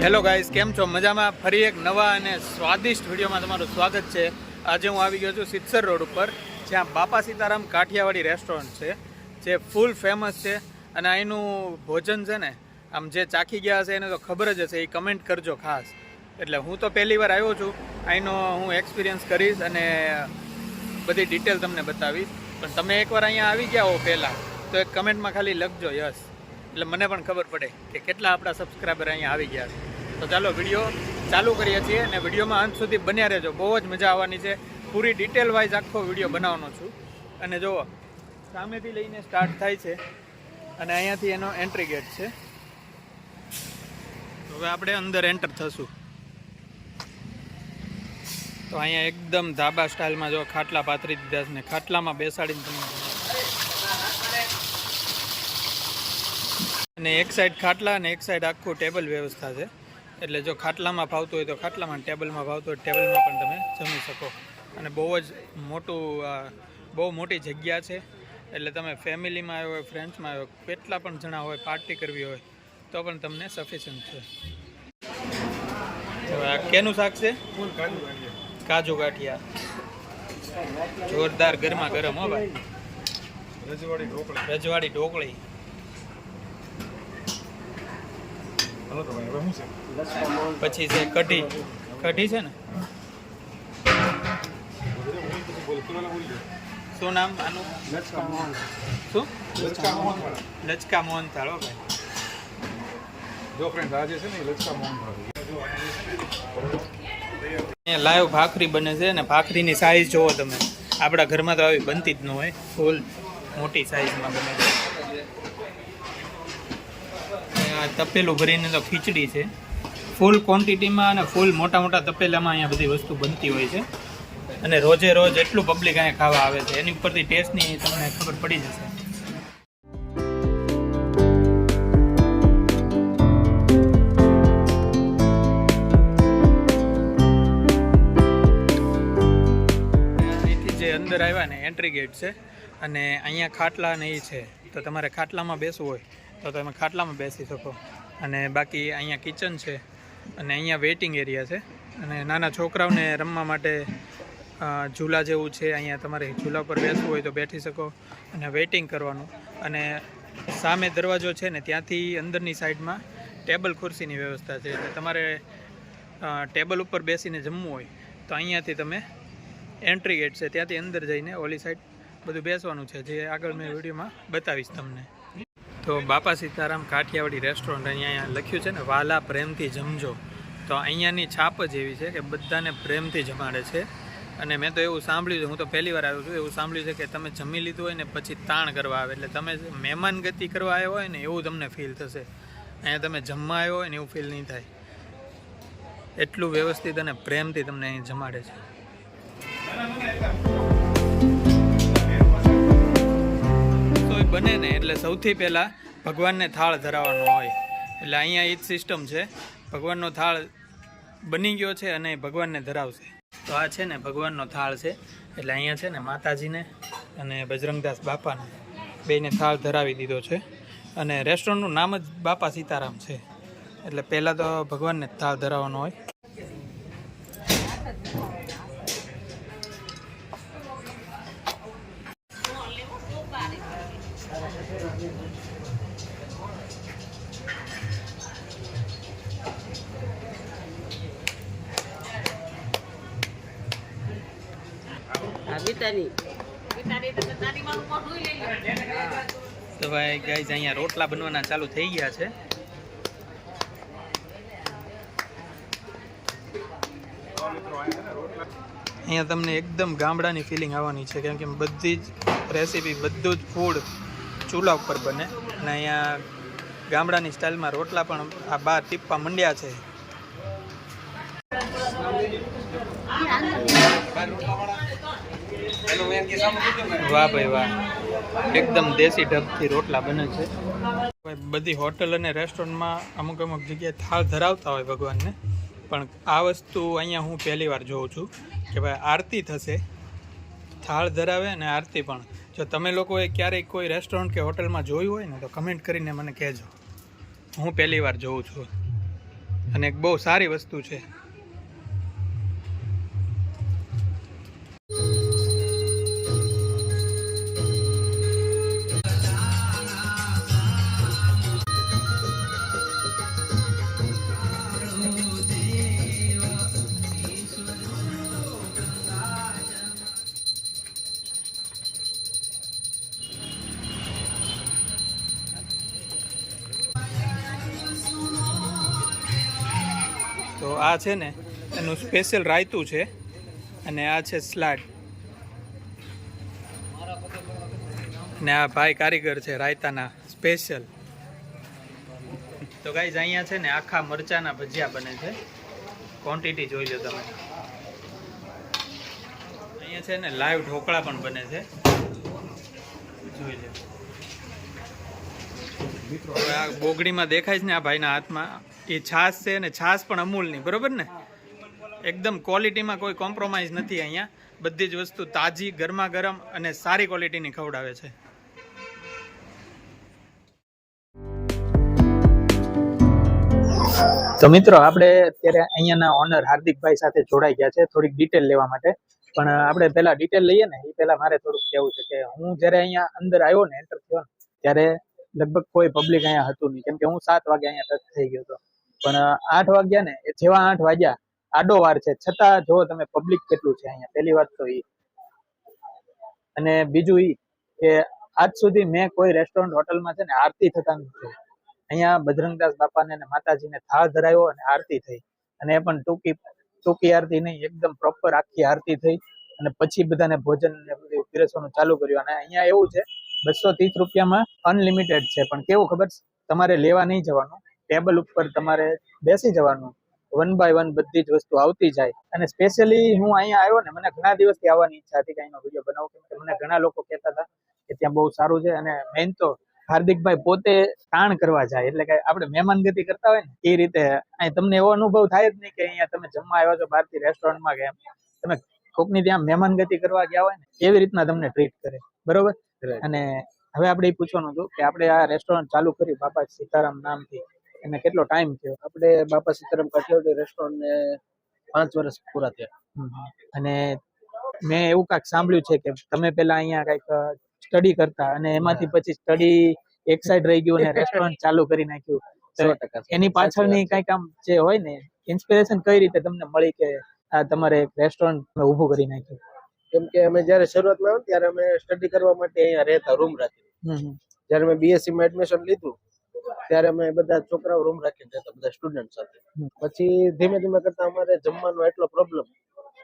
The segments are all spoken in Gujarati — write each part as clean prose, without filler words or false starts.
હેલો ગાઈસ, કેમ છો? મજામાં? ફરી એક નવા અને સ્વાદિષ્ટ વિડીયોમાં તમારું સ્વાગત છે. આજે હું આવી ગયો છું સિત્સર રોડ ઉપર, જ્યાં બાપા સીતારામ કાઠિયાવાડી રેસ્ટોરન્ટ છે, જે ફૂલ ફેમસ છે. અને અહીંનું ભોજન છે ને, આમ જે ચાખી ગયા હશે એને તો ખબર જ હશે, એ કમેન્ટ કરજો ખાસ. એટલે હું તો પહેલી વાર આવ્યો છું, અહીંનો હું એક્સપિરિયન્સ કરીશ અને બધી ડિટેલ તમને બતાવીશ. પણ તમે એકવાર અહીંયા આવી ગયા હો પહેલાં, તો એક કમેન્ટમાં ખાલી લખજો યસ, એટલે મને પણ ખબર પડે કે કેટલા આપણા સબસ્ક્રાઈબર અહીંયા આવી ગયા છે. તો ચાલો વિડીયો ચાલુ કરીએ છીએ અને વિડીયોમાં અંત સુધી બન્યા રહેજો. બહુ જ મજા આવવાની છે. પૂરી ડિટેલ વાઇઝ આખો વિડીયો બનાવવાનો છું. અને જુઓ, સામેથી લઈને સ્ટાર્ટ થાય છે અને અહીંયાથી એનો એન્ટ્રી ગેટ છે. હવે આપણે અંદર એન્ટર થશું. તો અહીંયા એકદમ ધાબા સ્ટાઇલમાં જો ખાટલા પાથરી દીધા છે ને ખાટલામાં બેસાડીને તમે, અને એક સાઈડ ખાટલા અને એક સાઈડ આખું ટેબલ વ્યવસ્થા છે. એટલે જો ખાટલામાં ફાવતું હોય તો ખાટલામાં, ટેબલમાં ફાવતું હોય ટેબલમાં પણ તમે જમી શકો. અને બહુ જ બહુ મોટી જગ્યા છે. એટલે તમે ફેમિલીમાં આવ્યો હોય, ફ્રેન્ડ્સમાં આવ્યો, કેટલા પણ જણા હોય, પાર્ટી કરવી હોય તો પણ તમને સફિશિયન્ટ છે. હવે આ કેનું શાક છે? કાજુ ગાંઠિયા, જોરદાર ગરમા ગરમ. હો ભાઈ, રજવાડી ઢોકળી. પછી છે કઢી. કઢી છે ને, શું નામ આનું? શું? લચકા મોહનથાળ. હો ભાઈ, જો ફ્રેન્ડ આજે છે ને લચકા મોહનથાળ. અહીંયા લાઈવ ભાખરી બને છે ને ભાખરીની સાઈઝ જોવો તમે. આપણા ઘરમાં તો આવી બનતી જ ન હોય, ફૂલ મોટી સાઈઝમાં બને છે. તપેલું ભરીને તો ખીચડી છે, ફૂલ ક્વોન્ટિટીમાં અને ફૂલ મોટા મોટા તપેલામાં અહીંયા બધી વસ્તુ બનતી હોય છે. અને રોજે રોજ એટલું પબ્લિક અહીંયા ખાવા આવે છે, એની ઉપરથી ટેસ્ટની તમને ખબર પડી જશે. અહીંથી જે અંદર આવ્યા ને એન્ટ્રી ગેટ છે, અને અહીંયા ખાટલા ને એ છે. તો તમારે ખાટલામાં બેસવું હોય તો તમે ખાટલામાં બેસી શકો. અને બાકી અહીંયા કિચન છે અને અહીંયા વેઇટિંગ એરિયા છે. અને નાના છોકરાઓને રમવા માટે ઝૂલા જેવું છે. અહીંયા તમારે ઝૂલા ઉપર બેસવું હોય તો બેઠી શકો અને વેઇટિંગ કરવાનું. અને સામે દરવાજો છે ને, ત્યાંથી અંદરની સાઈડમાં ટેબલ ખુરશીની વ્યવસ્થા છે. એટલે તમારે ટેબલ ઉપર બેસીને જમવું હોય તો અહીંયાથી તમે એન્ટ્રી ગેટ છે ત્યાંથી અંદર જઈને ઓલી સાઈડ બધું બેસવાનું છે, જે આગળ મેં વિડીયોમાં બતાવીશ તમને. તો બાપા સીતારામ કાઠિયાવાડી રેસ્ટોરન્ટ અહીંયા લખ્યું છે ને, વાલા પ્રેમથી જમજો. તો અહીંયાની છાપ જ એવી છે કે બધાને પ્રેમથી જમાડે છે. અને મેં તો એવું સાંભળ્યું છે, હું તો પહેલી વાર આવ્યો છું, એવું સાંભળ્યું છે કે તમે જમી લીધું હોય ને પછી તાણ કરવા આવે, એટલે તમે મહેમાન ગતિ કરવા આવ્યો હોય ને એવું તમને ફીલ થશે. અહીંયા તમે જમવા આવ્યો હોય ને એવું ફીલ નહીં થાય. એટલું વ્યવસ્થિત અને પ્રેમથી તમને અહીં જમાડે છે. બને ને એટલે સૌથી પહેલાં ભગવાનને થાળ ધરાવવાનો હોય. એટલે અહીંયા એ જ સિસ્ટમ છે, ભગવાનનો થાળ બની ગયો છે અને ભગવાનને ધરાવશે. તો આ છે ને ભગવાનનો થાળ છે. એટલે અહીંયા છે ને માતાજીને અને બજરંગદાસ બાપાને બેયને થાળ ધરાવી દીધો છે. અને રેસ્ટોરન્ટનું નામ જ બાપા સીતારામ છે. એટલે પહેલાં તો ભગવાનને થાળ ધરાવવાનો હોય. તો ભાઈ ગાઈઝ, અહીંયા રોટલા બનવાના ચાલુ થઈ ગયા છે. અહીંયા તમને એકદમ ગામડાની ફિલિંગ આવવાની છે, કેમ કે બધી જ રેસીપી, બધું જ ફૂડ ચૂલા ઉપર બને. અને અહીંયા ગામડાની સ્ટાઇલમાં રોટલા પણ આ બાર ટીપવા મંડ્યા છે. વાહ ભાઈ વાહ, એકદમ દેશી ઢબથી રોટલા બને છે. બધી હોટલ અને રેસ્ટોરન્ટમાં અમુક જગ્યાએ થાળ ધરાવતા હોય ભગવાનને, પણ આ વસ્તુ અહીંયા હું પહેલી વાર જોઉં છું કે ભાઈ આરતી થશે, થાળ ધરાવે અને આરતી પણ. જો તમે લોકોએ ક્યારેય કોઈ રેસ્ટોરન્ટ કે હોટલમાં જોયું હોય ને તો કમેન્ટ કરીને મને કહેજો. હું પહેલી વાર જોઉં છું. અને એક બહુ સારી વસ્તુ છે. તો આ છે ને એનું સ્પેશિયલ રાયતું છે અને આ છે સ્લાડ. ને આ ભાઈ કારીગર છે રાયતાના સ્પેશિયલ. તો ગાઈઝ અહીંયા છે ને આખા મરચાના ભજીયા બને છે. ક્વોન્ટિટી જોઈ લો તમે. અહીંયા છે ને લાઈવ ઢોકળા પણ બને છે, જોઈ લો. હવે આ બોગડીમાં દેખાય છે ને આ ભાઈના હાથમાં, એ છાશ છે ને છાશ પણ અમૂલની, બરોબર ને? એકદમ ક્વોલિટીમાં કોઈ કોમ્પ્રોમાઇઝ નથી અહીંયા. બધી જ વસ્તુ તાજી, ગરમા ગરમ અને સારી ક્વોલિટીની ખવડાવે છે. તો મિત્રો આપણે અત્યારે અહીંયાના ઓનર હાર્દિકભાઈ સાથે જોડાઈ ગયા છે થોડીક ડિટેલ લેવા માટે. પણ આપણે પહેલા ડિટેલ લઈએ ને એ પહેલા મારે થોડુંક કહેવું છે કે હું જ્યારે અહીંયા અંદર આવ્યો ને, એન્ટર થયો ને, ત્યારે લગભગ કોઈ પબ્લિક અહીંયા હતું નહીં, કેમ કે હું 7 વાગે અહીંયા ટચ થઈ ગયો હતો. પણ 8 વાગ્યા ને, જેવા 8 વાગ્યા આડો વાર છે, છતાં જો તમે પબ્લિક કેટલું છે અહીંયા. પહેલી વાત તો એ. અને બીજું એ કે આજ સુધી મેં કોઈ રેસ્ટોરન્ટ હોટલમાં છે ને આરતી થતા નથી. અહીંયા બજરંગદાસ બાપાને અને માતાજીને થાળ ધરાયો અને આરતી થઈ, અને એ પણ ટૂંકી આરતી નહીં, એકદમ પ્રોપર આખી આરતી થઈ. અને પછી બધાને ભોજન પીરસવાનું ચાલુ કર્યું. અને અહીંયા એવું છે 230 રૂપિયામાં અનલિમિટેડ છે. પણ કેવું ખબર, તમારે લેવા નહીં જવાનું, ટેબલ ઉપર તમારે બેસી જવાનું, 1 બાય 1 બધી જ વસ્તુ આવતી જાય. અને સ્પેશિયલી હું અહીંયા આવ્યો ને, મને ઘણા દિવસથી આવવાની ઈચ્છા હતી કે અહીંનો વિડીયો બનાવું, કેમ કે મને ઘણા લોકો કહેતા હતા કે ત્યાં બહુ સારું છે. અને મેઇન તો હાર્દિકભાઈ પોતે તાણ કરવા જાય, એટલે કે આપણે મહેમાનગતિ કરતા હોય ને એ રીતે અહીં તમને એવો અનુભવ થાય જ નહીં કે અહીંયા તમે જમવા આવ્યા છો બહારથી રેસ્ટોરન્ટમાં, કે એમ તમે કોકની ત્યાં મહેમાનગતિ કરવા ગયા હોય ને એવી રીતના તમને ટ્રીટ કરે, બરોબર? અને હવે આપણે એ પૂછવાનું હતું કે આપણે આ રેસ્ટોરન્ટ ચાલુ કર્યું બાપા સીતારામ નામથી, એને કેટલો ટાઈમ થયો? આપણે બાપા સીતારામ કાઠિયાવાડી રેસ્ટોરન્ટ ને 5 વર્ષ પૂરા થયા. અને મેં એવું કાંઈક સાંભળ્યું છે કે તમે પેલા અહીંયા કાંઈક સ્ટડી કરતા અને એમાંથી પછી સ્ટડી એક સાઈડ રહી ગયું અને રેસ્ટોરન્ટ ચાલુ કરી નાખ્યું. 100% એની પાછળની કાંઈક આમ જે હોય ને ઇન્સ્પિરેશન કઈ રીતે તમને મળી કે આ તમારે એક રેસ્ટોરન્ટ ઊભું કરી નાખ્યું? કેમ કે અમે જયારે શરૂઆતમાં આવ્યા ત્યારે અમે સ્ટડી કરવા માટે અહીંયા રહેતા, રૂમ રાખી. જયારે મેં બીએસસી માં એડમિશન લીધું ત્યારે અમે બધા છોકરાઓ રૂમ રાખીને રહેતા, બધા સ્ટુડન્ટ સાથે. પછી ધીમે ધીમે કરતા અમારે જમવાનો એટલો પ્રોબ્લેમ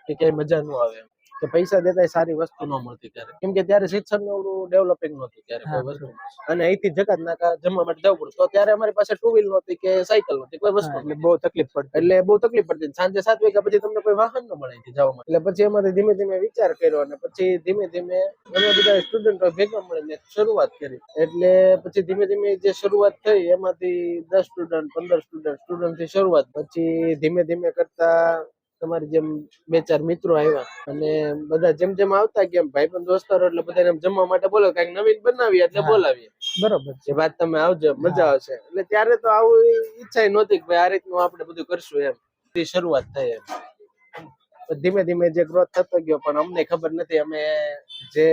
કે ક્યાંય મજા ન આવે, કે પૈસા દેતા સારી વસ્તુ ન મળતી ત્યારે, કેમ કે ત્યારે શિક્ષણ એવડું ડેવલપિંગ નહોતું ત્યારે કોઈ વસ્તુ. અને અહીંથી જકાત નાકા જમવા માટે જવું પડતું, તો ત્યારે અમારી પાસે 2 વ્હીલ નહોતી કે સાયકલ નહોતી, કોઈ વસ્તુ. એટલે બહુ તકલીફ પડતી. એટલે બહુ તકલીફ પડતી. સાંજે 7 વાગ્યા પછી તમને કોઈ વાહન ન મળે અહીંથી જવા માટે. એટલે પછી અમારે ધીમે ધીમે વિચાર કર્યો અને પછી ધીમે ધીમે અમે બધા સ્ટુડન્ટો ભેગા મળીને શરૂઆત કરી. એટલે પછી ધીમે ધીમે જે શરૂઆત થઈ એમાંથી 10 સ્ટુડન્ટ 15 સ્ટુડન્ટ થી શરૂઆત. પછી ધીમે ધીમે કરતા તમારી જેમ 2-4 મિત્રો આવ્યા અને બધા જેમ જેમ આવતા ગયા ભાઈબંધ દોસ્તારો, એટલે બધાને જમવા માટે બોલો, કઈક નવીન બનાવીએ એટલે બોલાવીએ. બરોબર જે વાત તમે આવજો, મજા આવશે. એટલે ત્યારે તો આવું ઈચ્છા નહોતી કે ભાઈ આ રીતનું આપણે બધું કરશું, એમ શરૂઆત થઈ. એમ ધીમે ધીમે જે ગ્રોથ થતો ગયો, પણ અમને ખબર નથી અમે જે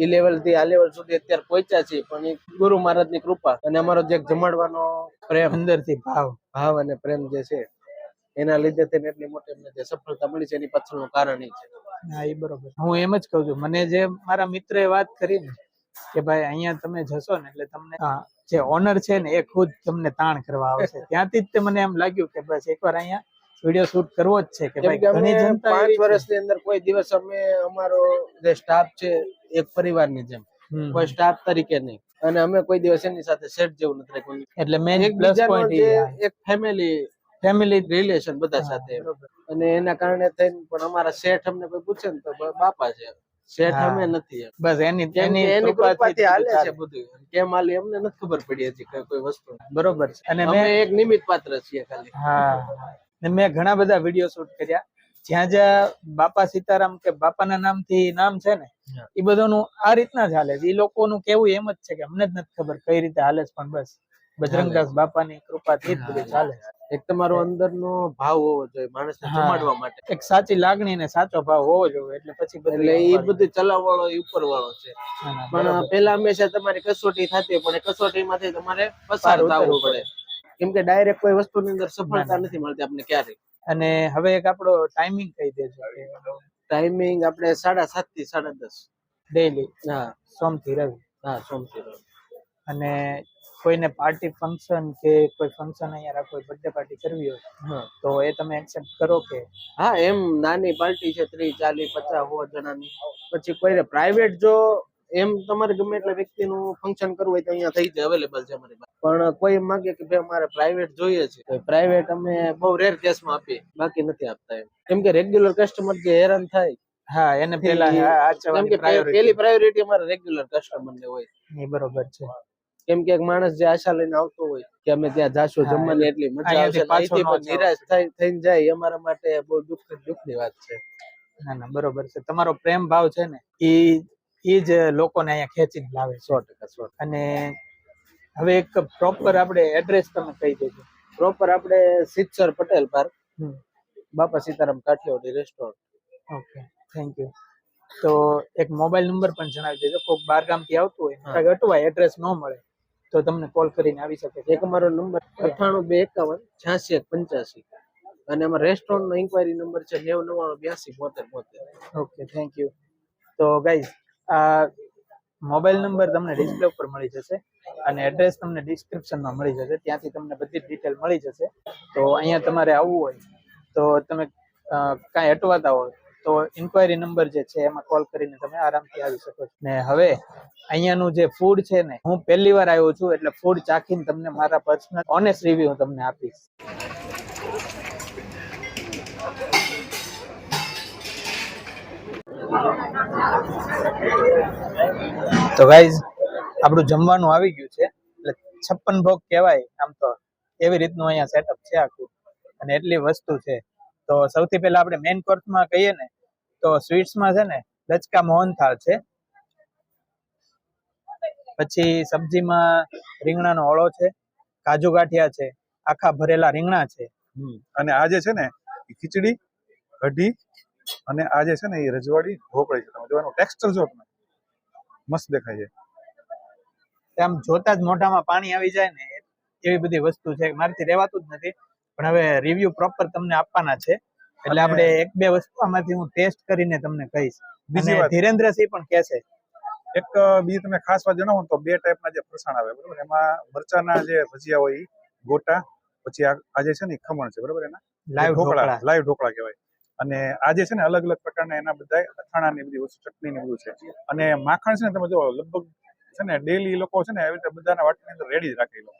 ઈ લેવલ થી આ લેવલ સુધી અત્યારે પહોંચ્યા છીએ, પણ એ ગુરુ મહારાજની કૃપા અને અમારો જે જમાડવાનો પ્રેમ, અંદરથી ભાવ અને પ્રેમ જે છે એના લીધે થઈને એટલી મોટી અમને જે સફળતા મળી છે એની પાછળનું કારણ એ છે. હા, એ બરોબર. હું એમ જ કહું છું, મને જે મારા મિત્રએ વાત કરી ને કે ભાઈ અહીંયા તમે જશો ને એટલે તમને જે ઓનર છે ને એ ખુદ તમને તાણ કરવા આવશે, ત્યાંથી જ મને એમ લાગ્યું કે બસ એકવાર અહીંયા વિડીયો શૂટ કરવો જ છે. કે ભાઈ ઘણી જનતા 5 વર્ષની અંદર કોઈ દિવસ અમે અમારો જે સ્ટાફ છે એક પરિવારની જેમ, કોઈ સ્ટાફ તરીકે નહીં, અને અમે કોઈ દિવસ એની સાથે સેટ જેવું નથી રાખ્યું. એટલે મેન પ્લસ પોઈન્ટ એક ફેમિલી રિલેશન બધા સાથે. અને એના કારણે થઈને પણ અમારા શેઠ અમને કોઈ પૂછે ને તો બાપા છે, શેઠ અમે નથી. બસ એની કૃપાથી હાલે છે બધું. કેમ હાલે અમને નથી ખબર પડી હજી કોઈ વસ્તુ. બરોબર છે. અને અમે એક નિમિત્ત પાત્ર છીએ ખાલી. હા, મેં ઘણા બધા વિડીયો શૂટ કર્યા જ્યાં જ્યાં બાપા સીતારામ કે બાપાના નામથી નામ છે ને એ બધાનું આ રીતના જ હાલે છે. એ લોકોનું કેવું એમ જ છે કે અમને જ નથી ખબર કઈ રીતે હાલે છે, પણ બસ બજરંગદાસ બાપાની કૃપાથી જ બધું ચાલે. એક તમારો અંદરનો ભાવ હોવો જોઈએ માણસને હા. જમાડવા માટે. એક સાચી લાગણી ને સાચો ભાવ હોવો જોઈએ એટલે પછી બધું એટલે એ સંભાળી બધું ચલાવવાળો ઉપર વાળો છે. ના, ના, પણ બરોબર. પેલા હંમેશા તમારી કસોટી થતી હોય, પણ એ કસોટીમાંથી તમારે પસાર પાર થવું ઉતરવું પડે. કેમ કે ડાયરેક્ટ કોઈ વસ્તુની અંદર સફળતા ના, ના. નથી મળતી આપણે ક્યારેય. અને હવે એક આપણો ટાઈમિંગ કહી દેજો ટાઈમિંગ આપણે 7:30 થી 10:30. ડેઈલી હા સોમથી રવિ. હા સોમથી રવિ. અને કોઈને પાર્ટી ફંક્શન કે કોઈ ફંક્શન અહીંયા રાખો હોય, બર્થડે પાર્ટી કરવી હોય હા તો એ તમે એક્સેપ્ટ કરો કે હા એમ નાની પાર્ટી છે 30, 40, 50, 100 જણાની. પછી કોઈને પ્રાઇવેટ જો એમ તમારે ગમે એટલા વ્યક્તિનું ફંક્શન કરવું હોય તો અહીંયા થઈ જાય, અવેલેબલ છે અમારી પાસે. પણ કોઈ એમ માંગે કે ભાઈ અમારે પ્રાઇવેટ જોઈએ છે તો પ્રાઇવેટ અમે બહુ રેર કેસમાં આપીએ, બાકી નથી આપતા એમ. કેમ કે રેગ્યુલર કસ્ટમર જે હેરાન થાય હા એને પેલા કેમ આચરવાની કે પ્રાયોરિટી પેલી પ્રાયોરિટી અમારે રેગ્યુલર કસ્ટમર ને હોય. એ બરોબર છે. કેમ કે એક માણસ જે આશા લઈને આવતો હોય કે અમે ત્યાં જાશું, હા, જમવાની એટલી મજા અહીંયાથી આવશે, પાછો અહીંથી ન પણ જાવ. નિરાશ થઈને જાય, એ અમારા માટે બહુ દુઃખની વાત છે. ના ના બરોબર છે. તમારો પ્રેમ ભાવ છે ને એ જ લોકોને અહીંયા ખેંચીને લાવે છે. 100%. અને હવે એક પ્રોપર આપણે એડ્રેસ તમે કહી દેજો. પ્રોપર આપણે સિત્સર Patel park, hmm. Bapa Sitaram Kathiawadi restaurant. Okay thank you. તો એક મોબાઈલ નંબર પણ જણાવી દેજો. કોઈક બાર ગામથી આવતું હોય હા. કાંઈક અટવાય એડ્રેસ ન મળે તો તમને કોલ કરીને આવી શકે છે. એક અમારો નંબર 98 251 86 85. અને અમારા રેસ્ટોરન્ટ નો ઇન્ક્વાયરી નંબર છે 909982 72 72. Okay thank you. તો ગાઈઝ આ મોબાઈલ નંબર તમને ડિસ્પ્લે ઉપર મળી જશે અને એડ્રેસ તમને ડિસ્ક્રિપ્શનમાં મળી જશે. ત્યાંથી તમને બધી જ ડિટેલ મળી જશે. તો અહીંયા તમારે આવવું હોય તો તમે કાંઈ અટવાતા હોય તો ઇન્ક્વાયરી નંબર જે છે એમાં કોલ કરીને તમે આરામથી આવી શકો છો. ને હવે અહીંયાનું જે ફૂડ છે ને, હું પહેલી વાર આવ્યો છું એટલે ફૂડ ચાખીને તમને મારા પર્સનલ ઓનેસ્ટ રિવ્યુ હું તમને આપીશ. તો ગાઈઝ આપણું જમવાનું આવી ગયું છે. એટલે 56 ભોગ કહેવાય આમ તો, એવી રીતનું અહીંયા સેટઅપ છે આખું અને એટલી વસ્તુ છે. તો સૌથી પહેલા આપણે મેઇન કોર્સમાં કહીએ ને તો સ્વીટ્સમાં છે ને લચકા મોહનથાળ છે. પછી સબ્જીમાં રીંગણાનો ઓળો છે, કાજુ ગાંઠિયા છે, આખા ભરેલા રીંગણા છે. અને આ જે છે ને એ ખીચડી, કઢી અને આ જે છે ને એ રજવાડી ઢોકળી છે. તમે જોવાનું ટેક્સચર જો તમે મસ્ત દેખાય છે. આમ જોતા જ મોઢામાં પાણી આવી જાય ને એવી બધી વસ્તુ છે. મારાથી રહેવાતું જ નથી, પણ હવે રિવ્યુ પ્રોપર તમને આપવાના છે. એટલે આપણે એક બે વસ્તુ આમાંથી હું ટેસ્ટ કરીને તમને કહીશ. બીજી વાત, ધીરેન્દ્રસિંહ પણ કહેશે. એક બીજી તમે ખાસ વાત જણાવો તો 2 ટાઈપના જે ફરસાણ આવે બરોબર, એમાં મરચાના જે ભજીયા હોય ગોટા, પછી આ જે છે ને ખમણ છે બરોબર, એના લાઈવ ઢોકળા. લાઈવ ઢોકળા કહેવાય. અને આ જે છે ને અલગ અલગ પ્રકારના એના બધા અથાણા ની બધી વસ્તુ, ચટણી ને બધું છે. અને માખણ છે ને તમે જો લગભગ છે ને ડેલી લોકો છે ને એવી રીતે બધાના વાટકીની અંદર રેડી જ રાખેલો,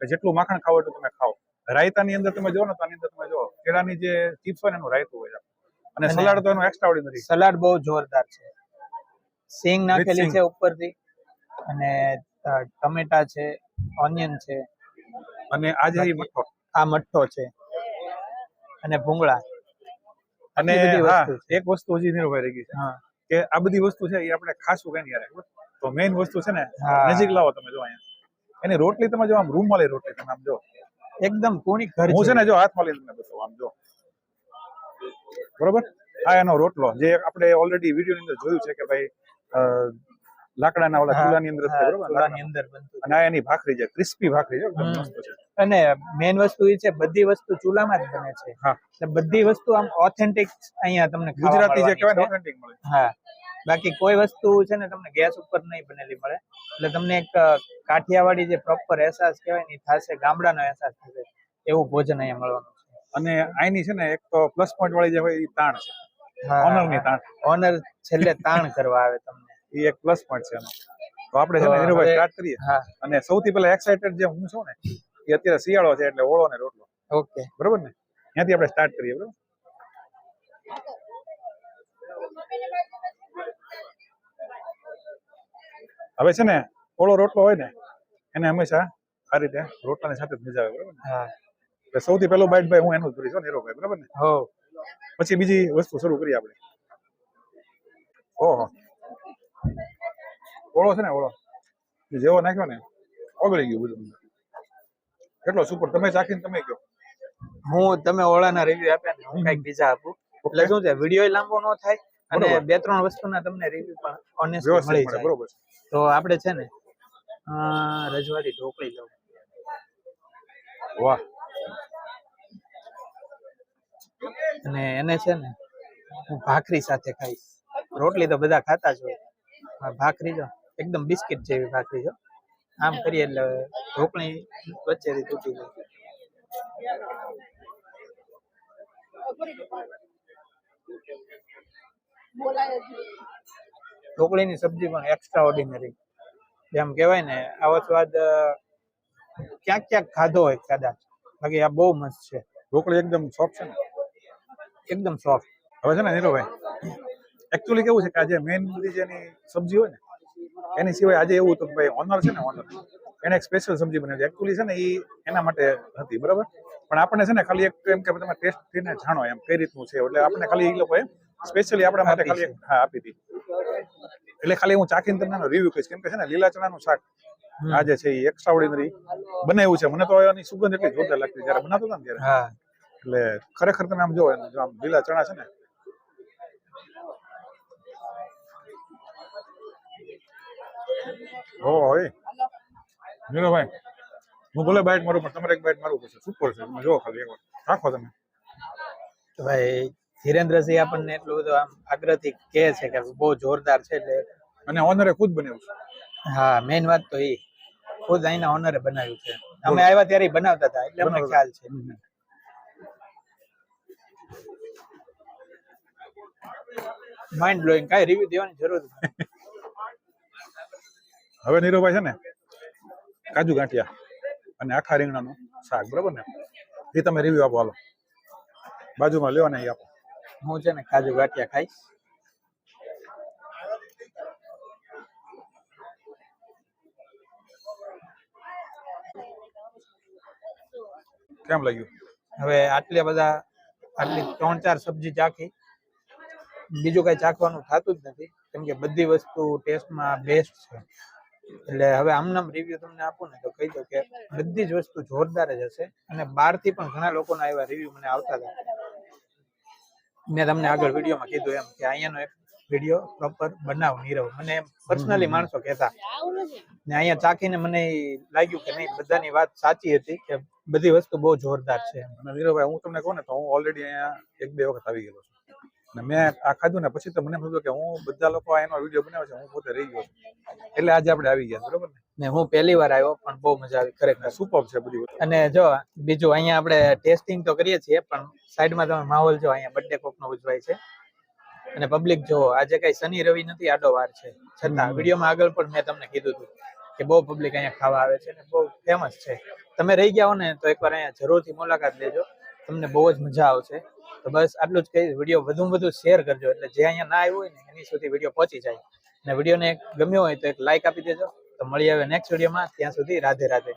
જેટલું માખણ ખાવ એટલું તમે ખાઓ. રાયતાની અંદર તમે જો ને તો આની અંદર તમે જો કેળાની જે ચિપ્સ હોય ને એનું રાયતું હોય, અને સલાડ તો એનું એક્સ્ટ્રા ઓર્ડિનરી. સલાડ બહુ જોરદાર છે. સિંગ નાખેલી છે ઉપરથી અને ટમેટા છે, ઓનિયન છે, અને આજે મઠ્ઠો, આ મઠ્ઠો છે અને ભૂંગળા. અને હા એક વસ્તુ હજી નીરુભાઈ રહી ગઈ છે કે આ બધી વસ્તુ છે એ આપણે ખાસું કઈ નહીં યાર. તો મેઇન વસ્તુ છે ને નજીક લાવો તમે જો અહીંયા એની રોટલી તમે જો આમ રૂમાલી રોટલી તમે આમ જો એકદમ કોણી ઘર હું છે ને જો હાથમાં લઈને તમને બતાવું આમ જો બરોબર. આ એનો રોટલો જે આપણે ઓલરેડી વિડીયો ની અંદર જોયું છે કે ભાઈ લાકડાના ઓલા ચૂલાની અંદર છે બરોબર, ચૂલાની અંદર બનતું. અને આ એની ભાખરી છે, ક્રિસ્પી ભાખરી છે, એકદમ મસ્ત છે. અને મેઇન વસ્તુ એ છે બધી વસ્તુ ચૂલામાં જ બને છે. હા એટલે બધી વસ્તુ આમ ઓથેન્ટિક અહીંયા તમને ગુજરાતી જે કહેવાય ને ઓથેન્ટિક મળે. હા બાકી કોઈ વસ્તુ છે ને તમને ગેસ ઉપર નહીં બનેલી મળે. એટલે તમને એક કાઠિયાવાડી જે પ્રોપર અહેસાસ કહેવાય ને થશે, ગામડાનો અહેસાસ થશે એવું ભોજન અહીંયા મળવાનું છે. અને આની છે ને એક તો પ્લસ પોઈન્ટ વાળી જે હોય એ તાણ છે, ઓનરની તાણ. ઓનર છેલ્લે તાણ કરવા આવે તમને, એ એક પ્લસ પોઈન્ટ છે એનો. તો આપણે છે ને નીરુભાઈ સ્ટાર્ટ કરીએ. હા અને સૌથી પહેલા એક્સાઇટેડ જે હું છું ને એ અત્યારે શિયાળો છે એટલે ઓળો ને રોટલો. ઓકે બરોબર ને, ત્યાંથી આપણે સ્ટાર્ટ કરીએ બરોબર. હવે છે ને ઓળો રોટલો હોય ને એને હંમેશા આ રીતે રોટલાની સાથે જ મજા આવે બરોબર. હા એટલે સૌથી પહેલું બાઈટ ભાઈ હું એનું જ ભરીશ નીરુભાઈ બરોબર ને. હો પછી બીજી વસ્તુ શરૂ કરીએ આપણે. ઓહો ઓળો છે ને ઓળો જેવો નાખ્યો ને ઓગળી ગયું બધું. કેટલો સુપર. તમે ચાખીને તમે કહો. હું તમે ઓળાના રિવ્યુ આપ્યા ને હું કઈક બીજા આપું એટલે શું છે વિડીયો લાંબો ન થાય અને બરોબર. 2-3 વસ્તુના તમને રિવ્યુ પણ ઓનેસ્ટલી વ્યવસ્થિત મળી મળે. જાય. બરોબર છે. તો આપણે છે ને રજવાડી ઢોકળી લઉં. વાહ. અને એને છે ને હું ભાખરી સાથે ખાઈશ. રોટલી તો બધા ખાતા જ હોય, ભાખરી જો એકદમ બિસ્કિટ જેવી ભાખરી જો આમ કરીએ એટલે ઢોકળી વચ્ચેથી તૂટી જાય. ઢોકળીની સબ્જી પણ એક્સ્ટ્રા ઓર્ડિનરી, જેમ કહેવાય ને આવો સ્વાદ ક્યાંક ક્યાંક ખાધો હોય કદાચ, બાકી આ બહુ મસ્ત છે. ઢોકળી એકદમ સોફ્ટ છે ને. એકદમ સોફ્ટ. હવે છે ને નીરવભાઈ, એકચ્યુઅલી કેવું છે કે આજે મેઇન બધી જેની સબ્જી હોય ને એની સિવાય આજે એવું હતું કે ભાઈ ઓનર છે ને ઓનર એને એક સ્પેશિયલ સબ્જી બનાવી. એકચ્યુઅલી છે ને એ એના માટે હતી, બરાબર. પણ આપણને છે ને ખાલી એક એમ કે તમે ટેસ્ટ થઈને જાણો એમ કઈ રીતનું છે, એટલે આપણને ખાલી એ લોકોએ સ્પેશિયલી આપણા માટે ખાલી આપી હતી. એટલે ખાલી હું ચાખીને તમને રિવ્યુ કહીશ, કેમ કે છે ને લીલા ચણાનું શાક આજે છે એ એક્સ્ટ્રા ઓર્ડિનરી બનાવ્યું છે. મને તો એની સુગંધ એટલી જોરદાર લાગતી જયારે બનાવતો હતો ને ત્યારે. હા, એટલે ખરેખર તમે આમ જો આમ લીલા ચણા છે ને હોય નીરવભાઈ, હું ભલે બાઈટ મારું પણ તમારે એક બાઈટ મારવું પડશે. સુપર છે. તમે જો ખાલી એકવાર રાખો તમે. તો ભાઈ ધીરેન્દ્રસિંહ આપણને એટલું બધું આમ આગ્રહથી કહે છે કે બહુ જોરદાર છે એટલે. અને ઓનરે ખુદ બનાવ્યું છે. હા, મેઇન વાત તો એ ખુદ અહીંના ઓનરે બનાવ્યું છે. અમે આવ્યા ત્યારે ઈ બનાવતા હતા એટલે અમને ખ્યાલ છે. માઇન્ડ બ્લોઈંગ, કાંઈ રિવ્યુ દેવાની જરૂર નથી. હવે નીરવભાઈ છે ને કાજુ ગાંઠિયા અને આખા રીંગણાનું શાક, બરોબર ને, એ તમે રિવ્યુ આપો. હાલો બાજુમાં લ્યો ને એ આપો. હું છે ને કાજુ ગાંઠિયા ખાઈશ. કેમ લાગ્યું? હવે આટલી 3-4 સબ્જી ચાખી, બીજું કઈ ચાખવાનું થતું જ નથી, કેમ કે બધી વસ્તુ ટેસ્ટમાં બેસ્ટ છે. એટલે હવે આમનામ રિવ્યુ તમને આપું ને તો કહી દો કે બધી જ વસ્તુ જોરદાર જ હશે. અને બહારથી પણ ઘણા લોકોના એવા રિવ્યુ મને આવતા હતા. મેં તમને આગળ વિડીયોમાં કીધું એમ કે અહીંયાનો એક વિડીયો પ્રોપર બનાવ નીરવ, મને એમ પર્સનલી માણસો કહેતા. ને અહીંયા ચાખીને મને લાગ્યું કે નહીં, બધાની વાત સાચી હતી કે બધી વસ્તુ બહુ જોરદાર છે. અને નીરવભાઈ હું તમને કહું ને તો હું ઓલરેડી અહીંયા 1-2 વખત આવી ગયેલો છું. અને મેં આ ખાધું ને પછી તો મને એમ થયું કે હું બધા લોકો એનો વિડીયો બનાવે છે, હું પોતે રહી ગયો છું. એટલે આજે આપણે આવી ગયા, બરોબર ને હું પહેલી વાર આવ્યો પણ બહુ મજા આવી ખરેખર. ને. સુપર છે બધી વસ્તુ. અને જો બીજું અહીંયા આપણે ટેસ્ટિંગ તો કરીએ છીએ પણ સાઈડમાં તમે માહોલ જો અહીંયા બર્થડે કોકનો ઉજવાય છે અને પબ્લિક જો આજે કઈ શનિ રવિ નથી, આડો વાર છે, છતાં વિડીયોમાં આગળ પણ મેં તમને કીધું હતું કે બહુ પબ્લિક અહીંયા ખાવા આવે છે અને બહુ ફેમસ છે. તમે રહી ગયા હો ને તો એકવાર અહીંયા જરૂરથી મુલાકાત લેજો, તમને બહુ જ મજા આવશે. તો બસ આટલું જ કહીશ. વિડીયો વધુમાં વધુ શેર કરજો એટલે જે અહીંયા ના આવ્યું હોય ને એની સુધી વિડીયો પહોંચી જાય. અને વિડીયોને ગમ્યો હોય તો એક લાઈક આપી દેજો. તો મળી આવે નેક્સ્ટ વિડીયોમાં. ત્યાં સુધી રાધે રાધે.